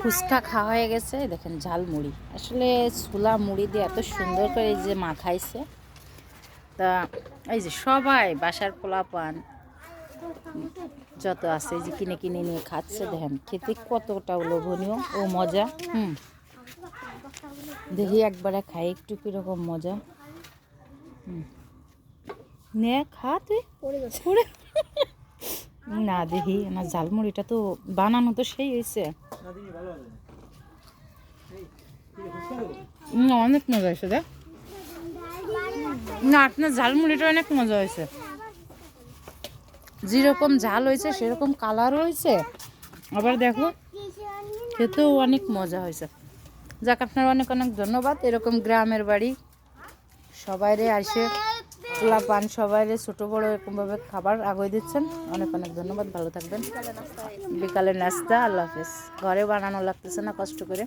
ফুচকা খাওয়া হয়ে গেছে। দেখেন ঝালমুড়ি, আসলে ছোলা মুড়ি দিয়ে এত সুন্দর করে এই যে মাখাইছে। তা এই যে সবাই বাসার পোলাপান যত আছে এই যে কিনে কিনে নিয়ে খাচ্ছে। দেখেন খেতে কতটা লোভনীয় ও মজা। দেখি একবারে খাই একটু কিরকম মজা। নে খা তুই পড়ে না। দেখি না, ঝালমুড়িটা তো বানানো তো সেই হয়েছে, অনেক মজা হয়েছে। দেখ না, আপনার ঝালমুড়িটা অনেক মজা হয়েছে। যেরকম ঝাল হয়েছে সেরকম কালারও হয়েছে, আবার দেখো খেতেও অনেক মজা হয়েছে। যাক, আপনার অনেক অনেক ধন্যবাদ। এরকম গ্রামের বাড়ি সবাইরে আসে পোলা পান সবাইরে ছোটো বড়ো এরকমভাবে খাবার আগে দিচ্ছেন, অনেক অনেক ধন্যবাদ। ভালো থাকবেন। বিকালের নাস্তা, আল্লাহ হাফেজ। ঘরে বানানো লাগতেছে না কষ্ট করে।